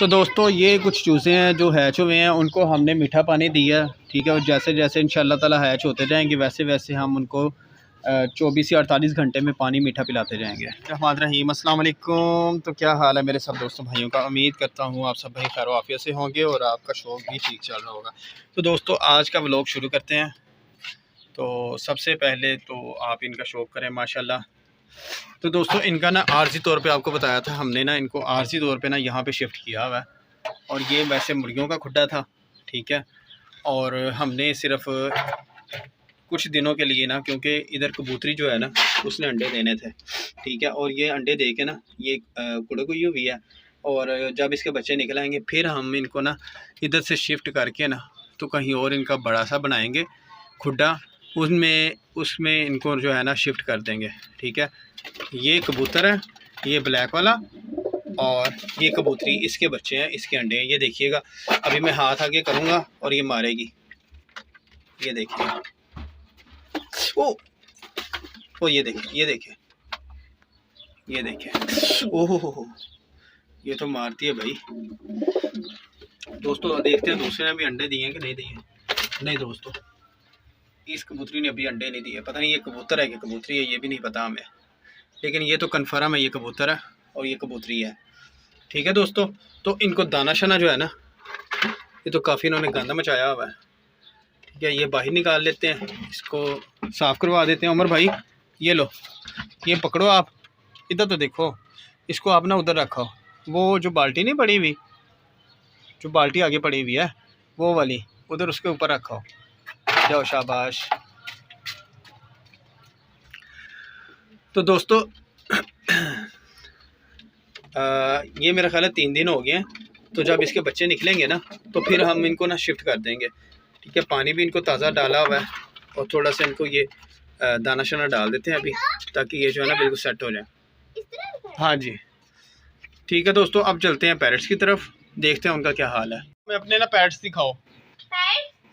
तो दोस्तों ये कुछ चूज़े हैं जो हैच हुए हैं, उनको हमने मीठा पानी दिया, ठीक है। और जैसे जैसे इंशाल्लाह ताला हैच होते जाएंगे वैसे वैसे हम उनको 24 या 48 घंटे में पानी मीठा पिलाते जाएंगे। रहमान रहीम, अस्सलाम वालेकुम। तो क्या हाल है मेरे सब दोस्तों भाइयों का, उम्मीद करता हूँ आप सब भाई खैर आफियत से होंगे और आपका शौक भी ठीक चल रहा होगा। तो दोस्तों आज का व्लॉग शुरू करते हैं। तो सबसे पहले तो आप इनका शौक करें माशाल्लाह। तो दोस्तों इनका ना आर्जी तौर पे आपको बताया था हमने ना, इनको आर्जी तौर पे ना यहाँ पे शिफ्ट किया हुआ है। और ये वैसे मुर्गियों का खुड्डा था, ठीक है। और हमने सिर्फ कुछ दिनों के लिए ना, क्योंकि इधर कबूतरी जो है ना उसने अंडे देने थे, ठीक है। और ये अंडे दे के ना ये कुड़क हुई हुई है। और जब इसके बच्चे निकल आएंगे फिर हम इनको ना इधर से शिफ्ट करके ना तो कहीं और इनका बड़ा सा बनाएंगे खुड्डा, उसमें इनको जो है ना शिफ्ट कर देंगे, ठीक है। ये कबूतर है, ये ब्लैक वाला, और ये कबूतरी, इसके बच्चे हैं, इसके अंडे हैं। ये देखिएगा, अभी मैं हाथ आगे करूँगा और ये मारेगी, ये देखिए। ओ ये देखिए, ये देखिए, ये देखिए, ओहो ये तो मारती है भाई। दोस्तों देखते हैं दूसरे ने भी अंडे दिए हैं कि नहीं दिए। नहीं दोस्तों, इस कबूतरी ने अभी अंडे नहीं दिए। पता नहीं ये कबूतर है कि कबूतरी है, ये भी नहीं पता हमें, लेकिन ये तो कन्फर्म है ये कबूतर है और ये कबूतरी है, ठीक है दोस्तों। तो इनको दाना शाना जो है ना, ये तो काफ़ी इन्होंने गंदा मचाया हुआ है, ठीक है। ये बाहर निकाल लेते हैं, इसको साफ़ करवा देते हैं। उमर भाई ये लो, ये पकड़ो आप, इधर तो देखो, इसको आप ना उधर रखो, वो जो बाल्टी नहीं पड़ी हुई, जो बाल्टी आगे पड़ी हुई है वो वाली, उधर उसके ऊपर रखो, जाओ शाबाश। तो दोस्तों ये मेरा ख्याल है 3 दिन हो गए हैं। तो जब इसके बच्चे निकलेंगे ना तो फिर हम इनको ना शिफ्ट कर देंगे, ठीक है। पानी भी इनको ताज़ा डाला हुआ है और थोड़ा सा इनको ये दाना शाना डाल देते हैं अभी, ताकि ये जो है ना बिल्कुल सेट हो जाए। हाँ जी ठीक है दोस्तों, अब चलते हैं पैरट्स की तरफ, देखते हैं उनका क्या हाल है। हमें अपने ना पैरट्स दिखाओ।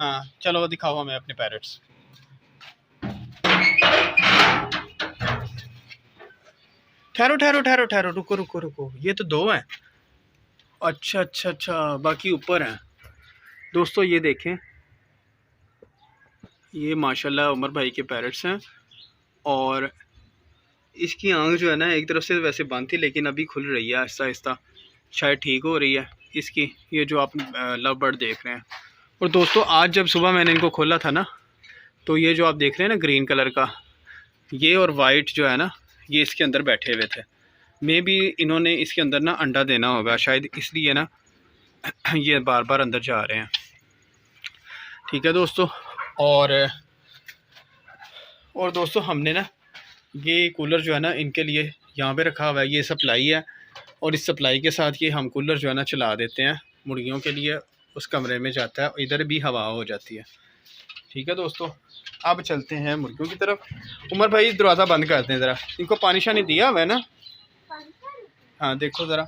हाँ चलो दिखाओ हमें अपने पैरट्स। ठहरो ठहरो ठहरो ठहरो, रुको रुको रुको, ये तो 2 हैं। अच्छा अच्छा अच्छा, बाकी ऊपर हैं। दोस्तों ये देखें, ये माशाल्लाह उमर भाई के पैरट्स हैं। और इसकी आंख जो है ना एक तरफ से वैसे बंद थी, लेकिन अभी खुल रही है आहिस्ता आहिस्ता, शायद ठीक हो रही है इसकी। ये जो आप लव बर्ड देख रहे हैं। और दोस्तों आज जब सुबह मैंने इनको खोला था ना, तो ये जो आप देख रहे हैं ना ग्रीन कलर का, ये और वाइट जो है ना, ये इसके अंदर बैठे हुए थे। मे भी इन्होंने इसके अंदर ना अंडा देना होगा शायद, इसलिए ना ये बार बार अंदर जा रहे हैं, ठीक है दोस्तों। और दोस्तों हमने ना ये कूलर जो है ना इनके लिए यहाँ पे रखा हुआ है, ये सप्लाई है। और इस सप्लाई के साथ ये हम कूलर जो है ना चला देते हैं मुर्गियों के लिए, उस कमरे में जाता है, इधर भी हवा हो जाती है, ठीक है दोस्तों। अब चलते हैं मुर्गियों की तरफ। उमर भाई दरवाज़ा बंद करते हैं ज़रा, इनको पानी शानी दिया हुआ है ना। हाँ देखो ज़रा,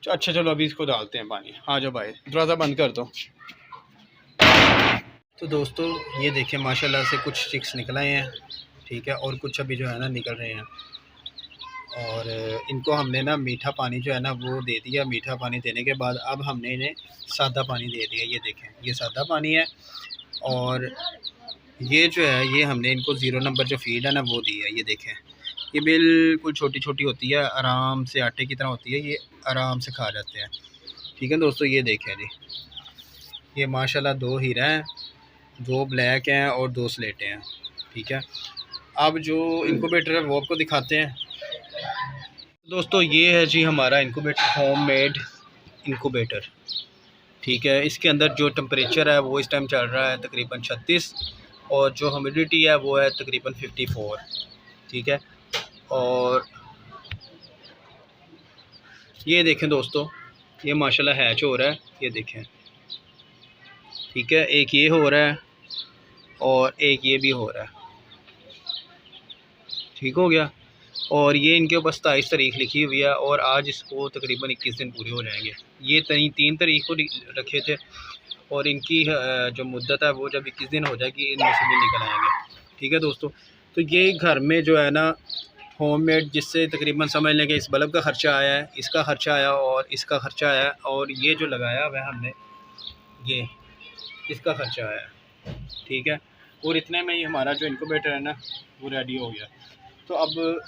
अच्छा चलो अभी इसको डालते हैं पानी। हाँ जाओ भाई, दरवाज़ा बंद कर दो। तो दोस्तों ये देखें माशाल्लाह से कुछ चिक्स निकल आए हैं, ठीक है। और कुछ अभी जो है ना निकल रहे हैं। और इनको हमने ना मीठा पानी जो है ना वो दे दिया। मीठा पानी देने के बाद अब हमने इन्हें सादा पानी दे दिया। ये देखें ये सादा पानी है। और ये जो है ये हमने इनको 0 नंबर जो फीड है ना वो दी है। ये देखें ये बिल्कुल छोटी छोटी होती है, आराम से आटे की तरह होती है, ये आराम से खा जाते हैं, ठीक है दोस्तों। ये देखें जी, ये माशाल्लाह 2 हीरा हैं, 2 ब्लैक हैं और 2 स्लेटें हैं, ठीक है। अब जो इंक्यूबेटर है वो आपको दिखाते हैं। दोस्तों ये है जी हमारा इंक्यूबेटर, होममेड इंक्यूबेटर, ठीक है। इसके अंदर जो टेम्परेचर है वो इस टाइम चल रहा है तकरीबन 36, और जो ह्यूमिडिटी है वो है तकरीबन 54, ठीक है। और ये देखें दोस्तों, ये माशाल्लाह हैच हो रहा है, ये देखें, ठीक है। एक ये हो रहा है और एक ये भी हो रहा है, ठीक हो गया। और ये इनके ऊपर 27 तारीख लिखी हुई है और आज इसको तकरीबन 21 दिन पूरे हो जाएंगे। ये 3 तारीख को रखे थे और इनकी जो मुद्दत है वो जब 21 दिन हो जाएगी इनमें से भी निकल आएंगे, ठीक है दोस्तों। तो ये घर में जो है ना होममेड, जिससे तकरीबन समझ लें कि इस बल्ब का ख़र्चा आया है, इसका ख़र्चा आया और इसका ख़र्चा आया, और ये जो लगाया हुआ है हमने ये इसका ख़र्चा आया, ठीक है। और इतने में ही हमारा जो इनक्यूबेटर है ना वो रेडी हो गया। तो अब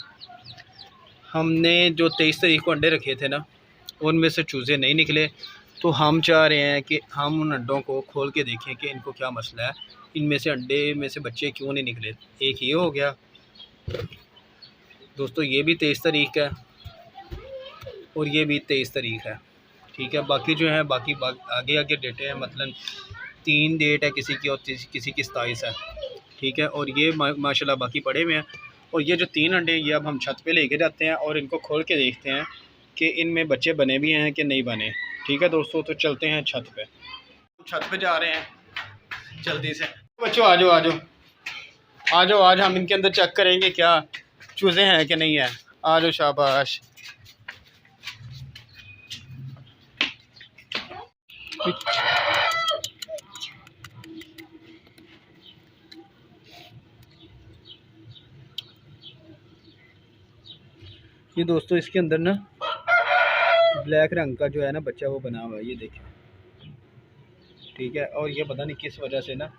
हमने जो 23 तारीख को अंडे रखे थे ना, उनमें से चूज़े नहीं निकले, तो हम चाह रहे हैं कि हम उन अंडों को खोल के देखें कि इनको क्या मसला है, इनमें से अंडे में से बच्चे क्यों नहीं निकले। एक ये हो गया दोस्तों, ये भी 23 तारीख है और ये भी 23 तारीख है, ठीक है। बाकी जो है बाकी आगे आगे डेटें हैं, मतलब 3 डेट है किसी की और किसी की 27 है, ठीक है। और ये माशाल्लाह बाकी पड़े हुए हैं। और ये जो 3 अंडे ये अब हम छत पे लेके जाते हैं और इनको खोल के देखते हैं कि इनमें बच्चे बने भी हैं कि नहीं बने, ठीक है दोस्तों। तो चलते हैं छत पे, छत पे जा रहे हैं जल्दी से। बच्चों आ जाओ आ जाओ आ जाओ, आज हम इनके अंदर चेक करेंगे क्या चूज़े हैं कि नहीं है। आ जाओ, शाबाश। ये दोस्तों इसके अंदर ना ब्लैक रंग का जो है ना बच्चा वो बना हुआ है, ये देखें, ठीक है। और ये पता नहीं किस वजह से ना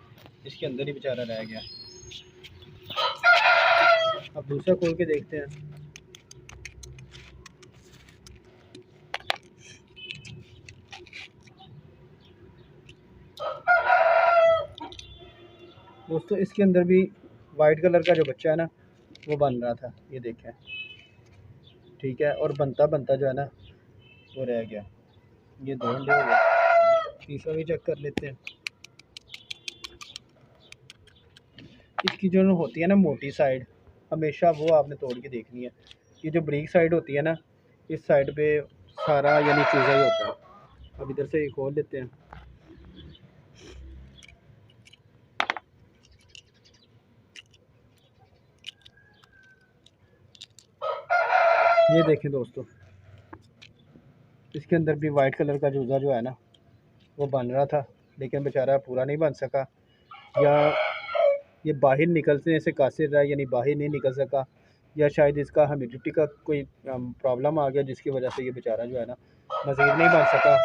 इसके अंदर ही बेचारा रह गया। अब दूसरा खोल के देखते हैं। दोस्तों इसके अंदर भी वाइट कलर का जो बच्चा है ना वो बन रहा था, ये देखें, ठीक है। और बनता बनता जो है ना वो रह गया। ये 2 अंडे हो गए, तीसरा भी चेक कर लेते हैं। इसकी जो होती है ना मोटी साइड, हमेशा वो आपने तोड़ के देखनी है। ये जो ब्रीक साइड होती है ना, इस साइड पे सारा यानी चूज़ा ही होता है। अब इधर से ये खोल लेते हैं। ये देखें दोस्तों, इसके अंदर भी वाइट कलर का चूज़ा जो है ना वो बन रहा था, लेकिन बेचारा पूरा नहीं बन सका, या ये बाहर निकलने से कासिर रहा, यानी बाहर नहीं निकल सका, या शायद इसका ह्यूमिडिटी का कोई प्रॉब्लम आ गया जिसकी वजह से ये बेचारा जो है ना मज़ीद नहीं बन सका।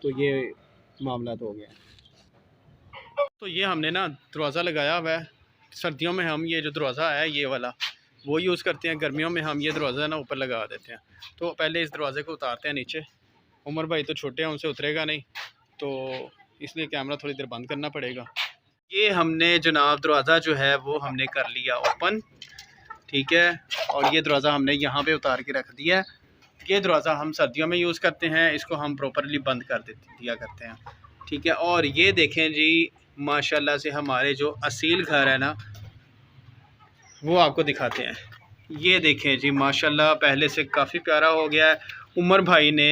तो ये मामला तो हो गया। तो ये हमने ना दरवाज़ा लगाया हुआ है। सर्दियों में हम ये जो दरवाज़ा है ये वाला वो यूज़ करते हैं, गर्मियों में हम ये दरवाज़ा ना ऊपर लगा देते हैं। तो पहले इस दरवाज़े को उतारते हैं नीचे। उमर भाई तो छोटे हैं, उनसे उतरेगा नहीं, तो इसलिए कैमरा थोड़ी देर बंद करना पड़ेगा। ये हमने जनाब दरवाज़ा जो है वो हमने कर लिया ओपन, ठीक है। और ये दरवाज़ा हमने यहाँ पे उतार के रख दिया। ये दरवाज़ा हम सर्दियों में यूज़ करते हैं, इसको हम प्रॉपरली बंद कर दिया करते हैं, ठीक है। और ये देखें जी, माशाल्लाह से हमारे जो असील घर है ना वो आपको दिखाते हैं। ये देखें जी, माशाल्लाह पहले से काफ़ी प्यारा हो गया है। उमर भाई ने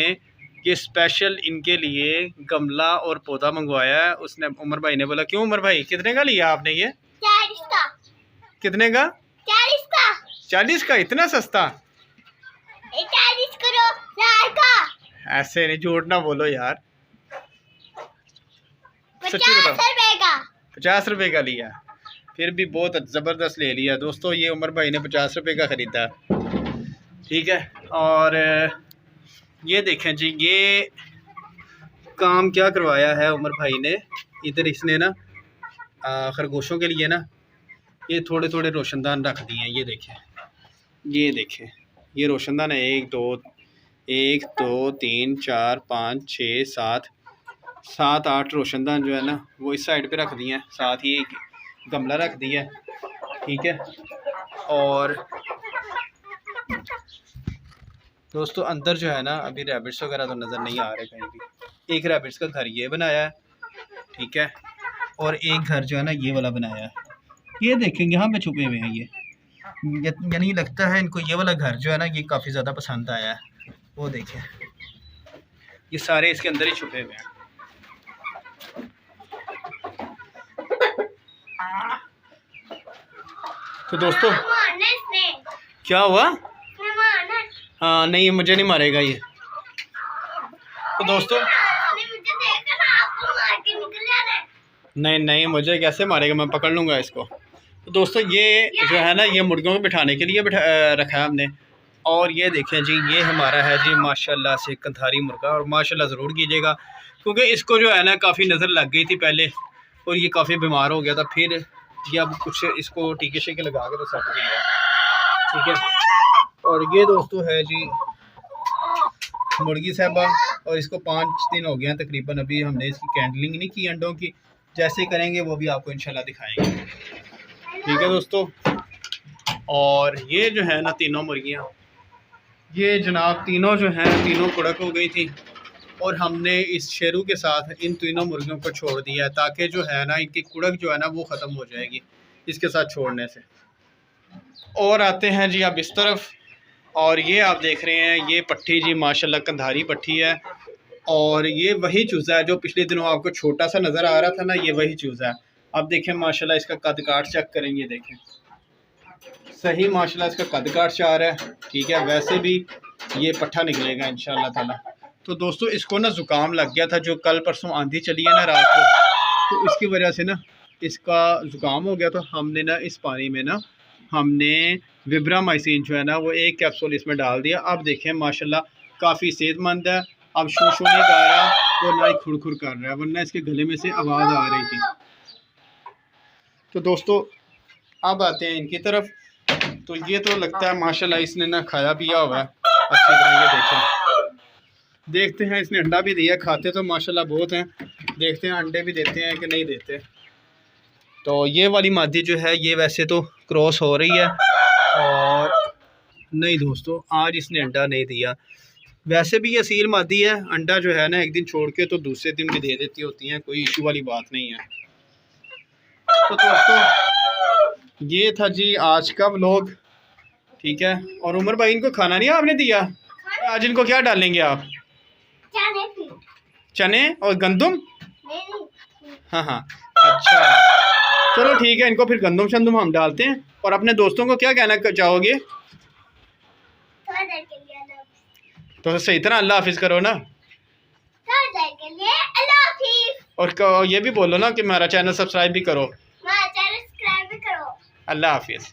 ये स्पेशल इनके लिए गमला और पौधा मंगवाया है। उसने उमर भाई ने बोला, क्यों उमर भाई कितने का लिया आपने ये? 40 का। कितने का? 40 का। 40 का? इतना सस्ता? 40 करो 4 का। ऐसे नहीं, झूठ ना बोलो यार, 50 रुपए का। 50 रुपए का लिया, फिर भी बहुत ज़बरदस्त ले लिया दोस्तों। ये उमर भाई ने 50 रुपए का ख़रीदा, ठीक है। और ये देखें जी, ये काम क्या करवाया है उमर भाई ने। इधर इसने ना खरगोशों के लिए ना ये थोड़े थोड़े रोशनदान रख दिए हैं। ये देखें, ये देखें, ये रोशनदान है 1 2 3 4 5 6 7 8 रोशनदान जो है ना वो इस साइड पे रख दिए हैं, साथ ही एक गमला रख दिया है, ठीक है। और दोस्तों अंदर जो है ना अभी रैबिट्स वगैरह तो नज़र नहीं आ रहे कहीं भी। एक रैबिट्स का घर ये बनाया है, ठीक है। और एक घर जो है ना ये वाला बनाया है। ये देखेंगे यहाँ पे छुपे हुए हैं ये, यानी लगता है इनको ये वाला घर जो है ना ये काफ़ी ज़्यादा पसंद आया है। वो देखें, ये सारे इसके अंदर ही छुपे हुए हैं। तो दोस्तों क्या हुआ? हाँ नहीं, मुझे नहीं मारेगा ये। तो दोस्तों नहीं नहीं, मुझे कैसे मारेगा, मैं पकड़ लूँगा इसको। तो दोस्तों ये जो है ना, ये मुर्गियों को बिठाने के लिए रखा है हमने। और ये देखें जी, ये हमारा है जी माशाल्लाह से कंधारी मुर्गा। और माशाल्लाह ज़रूर कीजिएगा, क्योंकि इसको जो है ना काफ़ी नज़र लग गई थी पहले, और ये काफ़ी बीमार हो गया था। फिर ये अब कुछ इसको टीके शीके लगा के तो सेट हो गया, ठीक है। और ये दोस्तों है जी मुर्गी साहबा, और इसको 5 दिन हो गए हैं तकरीबन। अभी हमने इसकी कैंडलिंग नहीं की अंडों की, जैसे करेंगे वो भी आपको इंशाल्लाह दिखाएंगे, ठीक है दोस्तों। और ये जो है ना तीनों मुर्गियाँ, ये जनाब तीनों जो हैं तीनों कुड़क हो गई थी, और हमने इस शेरू के साथ इन तीनों मुर्गियों को छोड़ दिया, ताकि जो है ना इनकी कुड़क जो है ना वो ख़त्म हो जाएगी इसके साथ छोड़ने से। और आते हैं जी अब इस तरफ, और ये आप देख रहे हैं ये पट्टी जी माशाल्लाह कंधारी पट्टी है। और ये वही चूज़ा है जो पिछले दिनों आपको छोटा सा नज़र आ रहा था ना, ये वही चूज़ा है। अब देखें माशाल्लाह इसका कद काट चेक करेंगे, देखें सही माशाल्लाह इसका कद काट चार है, ठीक है। वैसे भी ये पट्ठा निकलेगा इंशाल्लाह ताला। तो दोस्तों इसको ना ज़ुकाम लग गया था, जो कल परसों आंधी चली है ना रात को, तो इसकी वजह से ना इसका ज़ुकाम हो गया। तो हमने ना इस पानी में ना हमने विब्रामाइसिन जो है ना वो 1 कैप्सूल इसमें डाल दिया। अब देखें माशाल्लाह काफ़ी सेहतमंद है। अब शू शू नहीं कर रहा और ना ही खुरखुर कर रहा है, वरना इसके गले में से आवाज़ आ रही थी। तो दोस्तों अब आते हैं इनकी तरफ। तो ये तो लगता है माशाल्लाह इसने ना खाया पिया हुआ है अच्छी तरह। ये देखें, देखते हैं इसने अंडा भी दिया, खाते तो माशाल्लाह बहुत हैं। देखते हैं अंडे भी देते हैं कि नहीं देते। तो ये वाली मादी जो है ये वैसे तो क्रॉस हो रही है, और नहीं दोस्तों आज इसने अंडा नहीं दिया। वैसे भी ये असील मादी है, अंडा जो है ना एक दिन छोड़ के तो दूसरे दिन भी दे देती होती हैं, कोई इशू वाली बात नहीं है। तो दोस्तों ये था जी आज का व्लॉग, ठीक है। और उमर भाई इनको खाना नहीं आपने दिया, आज इनको क्या डालेंगे आप? चने और गंदम? हाँ हाँ अच्छा चलो ठीक है, इनको फिर गंदम शंदम हम डालते हैं। और अपने दोस्तों को क्या कहना चाहोगे? तो सही तरह अल्लाह हाफिज़ करो ना, और ये भी बोलो ना कि हमारा चैनल सब्सक्राइब भी करो। अल्लाह अल्लाह हाफिज़।